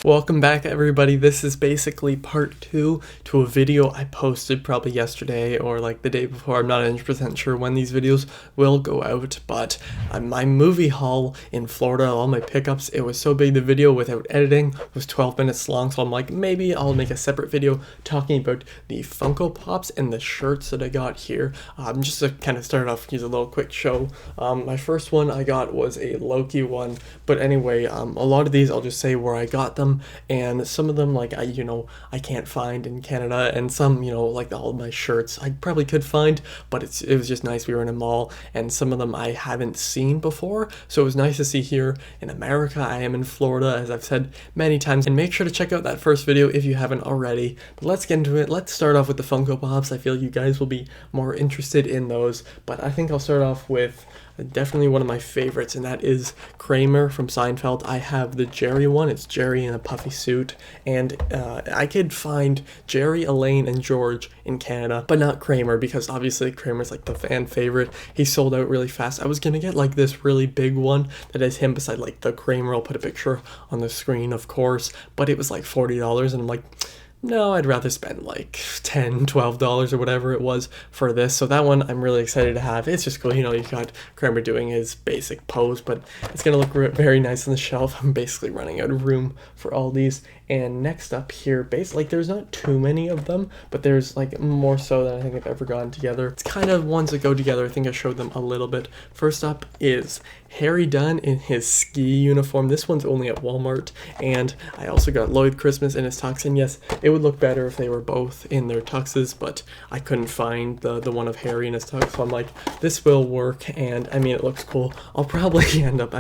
Welcome back, everybody. This is basically part 2 to a video I posted probably yesterday or like the day before. I'm not 100% sure when these videos will go out, but my movie haul in Florida, all my pickups, it was so big the video without editing was 12 minutes long, so I'm like, maybe I'll make a separate video talking about the Funko Pops and the shirts that I got here. Just to kind of start off, here's a little quick show. My first one I got was a Loki one, but anyway, a lot of these I'll just say where I got them. And some of them, like, I can't find in Canada, and some, like all my shirts I probably could find, but it was just nice. We were in a mall, and some of them I haven't seen before, so it was nice to see here in America. I am in Florida, as I've said many times, and make sure to check out that first video if you haven't already. But let's get into it. Let's start off with the Funko Pops. I feel you guys will be more interested in those, but I think I'll start off with definitely one of my favorites, and that is Kramer from Seinfeld. I have the Jerry one. It's Jerry in a puffy suit, and I could find Jerry, Elaine, and George in Canada, but not Kramer, because obviously Kramer's like the fan favorite. He sold out really fast. I was gonna get like this really big one that is him beside like the Kramer. I'll put a picture on the screen, of course, but it was like $40, and I'm like, no, I'd rather spend like $10, $12 or whatever it was for this. So that one I'm really excited to have. It's just cool. You've got Kramer doing his basic pose, but it's going to look very nice on the shelf. I'm basically running out of room for all these. And next up here, basically, like, there's not too many of them, but there's like more so than I think I've ever gotten together. It's kind of ones that go together. I think I showed them a little bit. First up is Harry Dunn in his ski uniform. This one's only at Walmart, and I also got Lloyd Christmas in his tux. And yes, it would look better if they were both in their tuxes, but I couldn't find the one of Harry in his tux, so I'm like, this will work. And I mean, it looks cool. I'll probably end up,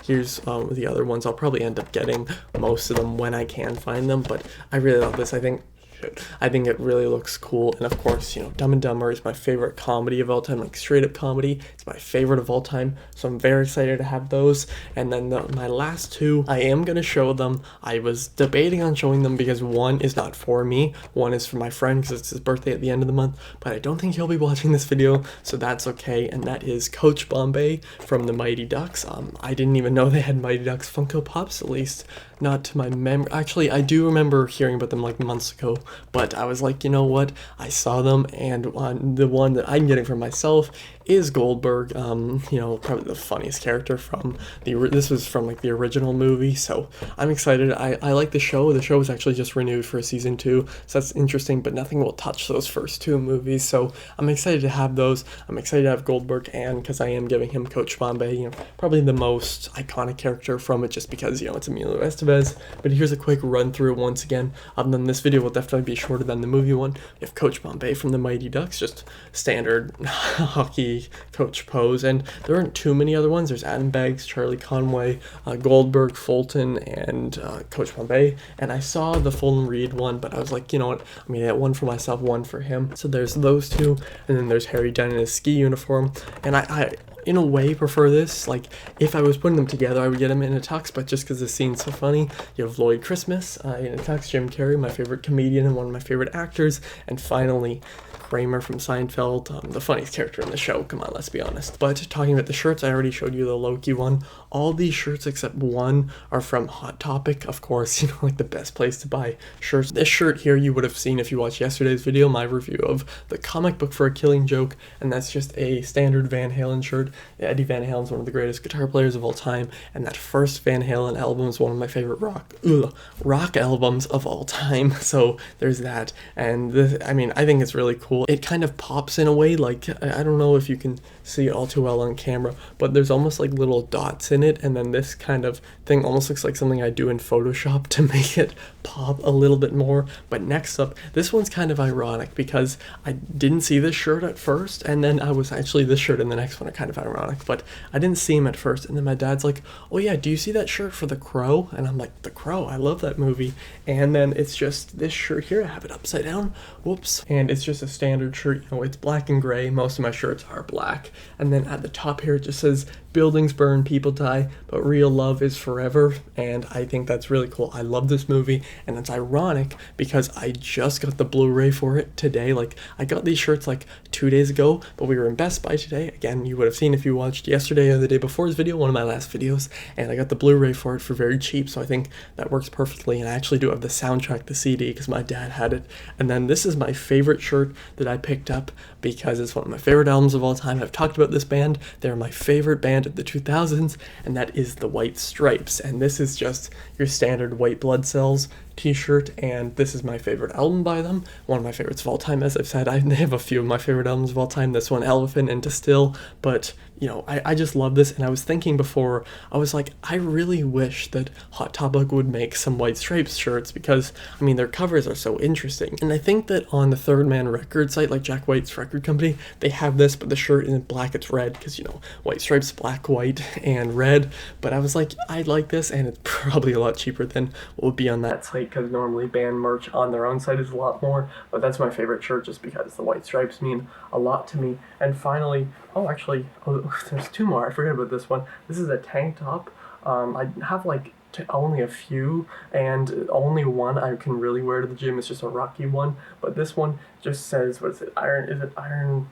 here's the other ones. I'll probably end up getting most of them when I can find them, but I really love this. I think it really looks cool. And of course, Dumb and Dumber is my favorite comedy of all time, like straight up comedy. It's my favorite of all time, so I'm very excited to have those. And then my last two, I am going to show them. I was debating on showing them because one is not for me, one is for my friend because it's his birthday at the end of the month, but I don't think he'll be watching this video, so that's okay. And that is Coach Bombay from the Mighty Ducks. I didn't even know they had Mighty Ducks Funko Pops, at least not to my memory. Actually, I do remember hearing about them like months ago, but I was like, you know what, I saw them, and the one that I'm getting for myself is Goldberg. Probably the funniest character from this was from like the original movie, so I'm excited. I like the show. The show was actually just renewed for season 2, so that's interesting, but nothing will touch those first 2 movies, so I'm excited to have those. I'm excited to have Goldberg, and because I am giving him Coach Bombay, probably the most iconic character from it, just because it's Emilio Estevez. But here's a quick run through once again. Then this video will definitely be shorter than the movie one. You have Coach Bombay from the Mighty Ducks, just standard hockey coach pose, and there aren't too many other ones. There's Adam Baggs, Charlie Conway, Goldberg, Fulton, and Coach Bombay. And I saw the Fulton Reed one, but I was like, you know what, I'm gonna get one for myself, one for him. So there's those two, and then there's Harry Dunn in his ski uniform, and I in a way prefer this. Like, if I was putting them together, I would get them in a tux, but just because the scene's so funny, you have Lloyd Christmas in a tux, Jim Carrey, my favorite comedian and one of my favorite actors, and finally Kramer from Seinfeld, the funniest character in the show, come on, let's be honest. But talking about the shirts, I already showed you the Loki one. All these shirts except one are from Hot Topic, of course, like the best place to buy shirts. This shirt here you would have seen if you watched yesterday's video, my review of the comic book for A Killing Joke, and that's just a standard Van Halen shirt. Eddie Van Halen's one of the greatest guitar players of all time, and that first Van Halen album is one of my favorite rock albums of all time, so there's that. And this, I think it's really cool. It kind of pops in a way, like, I don't know if you can see it all too well on camera, but there's almost like little dots in it, and then this kind of thing almost looks like something I do in Photoshop to make it pop a little bit more. But next up, this one's kind of ironic because I didn't see this shirt at first, and then this shirt and the next one are kind of ironic, but I didn't see him at first, and then my dad's like, oh yeah, do you see that shirt for The Crow? And I'm like, The Crow, I love that movie. And then it's just this shirt here. I have it upside down, whoops, and it's just a standard shirt. It's black and gray. Most of my shirts are black, and then at the top here it just says buildings burn, people die, but real love is forever, and I think that's really cool. I love this movie, and it's ironic because I just got the Blu-ray for it today. Like, I got these shirts like 2 days ago, but we were in Best Buy today. Again, you would have seen if you watched yesterday or the day before's video, one of my last videos, and I got the Blu-ray for it for very cheap, so I think that works perfectly. And I actually do have the soundtrack, the CD, because my dad had it. And then this is my favorite shirt that I picked up because it's one of my favorite albums of all time. I've talked about this band. They're my favorite band of the 2000s, and that is the White Stripes. And this is just your standard White Blood Cells t-shirt, and this is my favorite album by them, one of my favorites of all time. As I've said, they have a few of my favorite albums of all time, this one, Elephant and Distill, but you know, I just love this. And I was thinking before, I was like, I really wish that Hot Topic would make some White Stripes shirts, because I mean, their covers are so interesting. And I think that on the Third Man record site, like Jack White's record company, they have this, but the shirt isn't black, it's red, because you know, White Stripes, black, white, and red. But I was like, I like this, and it's probably a lot cheaper than what would be on that site, because normally band merch on their own site is a lot more. But that's my favorite shirt just because the White Stripes mean a lot to me. And finally, there's two more. I forgot about this one. This is a tank top. I have like only a few, and only one I can really wear to the gym. It's just a rocky one, but this one just says, what is it, Iron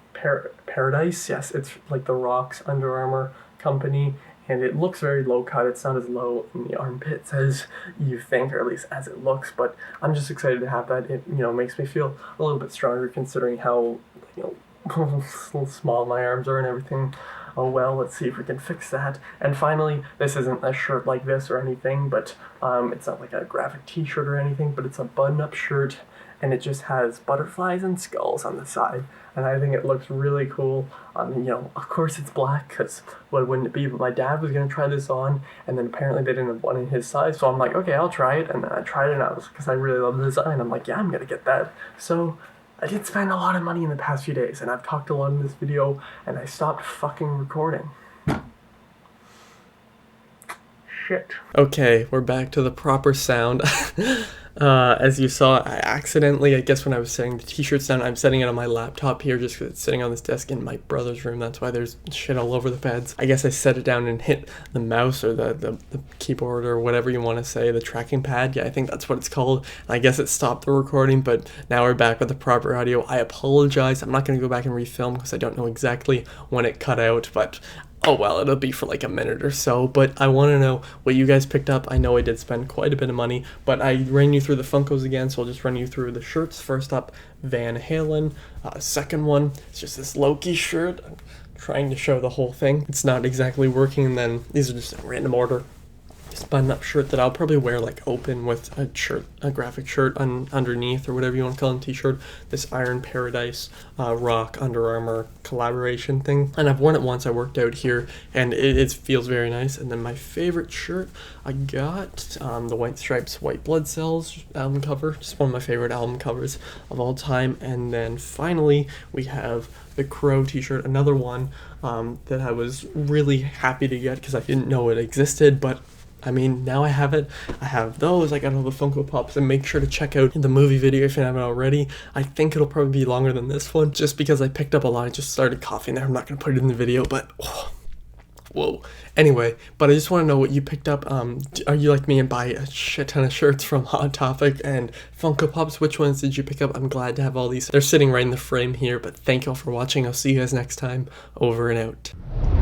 Paradise? Yes, it's like the Rock's Under Armour company, and it looks very low cut. It's not as low in the armpits as you think, or at least as it looks, but I'm just excited to have that. It, you know, makes me feel a little bit stronger considering how, you know, small my arms are and everything. Oh well, let's see if we can fix that. And finally, this isn't a shirt like this or anything, but it's not like a graphic t-shirt or anything, but it's a button-up shirt, and it just has butterflies and skulls on the side, and I think it looks really cool. You know, of course it's black, because what wouldn't it be? But my dad was going to try this on, and then apparently they didn't have one in his size, so I'm like, okay, I'll try it. And then I tried it, and because I really love the design, I'm like, yeah, I'm going to get that. So I did spend a lot of money in the past few days, and I've talked a lot in this video, and I stopped fucking recording. Shit. Okay, we're back to the proper sound. As you saw, I accidentally, I guess when I was setting the t-shirts down, I'm setting it on my laptop here just because it's sitting on this desk in my brother's room. That's why there's shit all over the pads. I guess I set it down and hit the mouse or the keyboard or whatever you want to say, the tracking pad. Yeah, I think that's what it's called. I guess it stopped the recording, but now we're back with the proper audio. I apologize. I'm not going to go back and refilm because I don't know exactly when it cut out, but oh well, it'll be for like a minute or so. But I want to know what you guys picked up. I know I did spend quite a bit of money, but I ran you through the Funkos again, so I'll just run you through the shirts. First up, Van Halen. Second one, it's just this Loki shirt. I'm trying to show the whole thing. It's not exactly working, and then these are just in random order. Button-up shirt that I'll probably wear like open with a graphic shirt underneath, or whatever you want to call it, t-shirt. This Iron Paradise Rock Under Armour collaboration thing, and I've worn it once. I worked out here, and it feels very nice. And then my favorite shirt I got, the White Stripes White Blood Cells album cover, just one of my favorite album covers of all time. And then finally we have the Crow t-shirt, another one that I was really happy to get because I didn't know it existed, but I mean, now I have it. I have those. I got all the Funko Pops, and make sure to check out the movie video if you haven't already. I think it'll probably be longer than this one, just because I picked up a lot. I just started coughing there. I'm not going to put it in the video, but whoa. Anyway, but I just want to know what you picked up. Are you like me and buy a shit ton of shirts from Hot Topic and Funko Pops? Which ones did you pick up? I'm glad to have all these. They're sitting right in the frame here, but thank you all for watching. I'll see you guys next time. Over and out.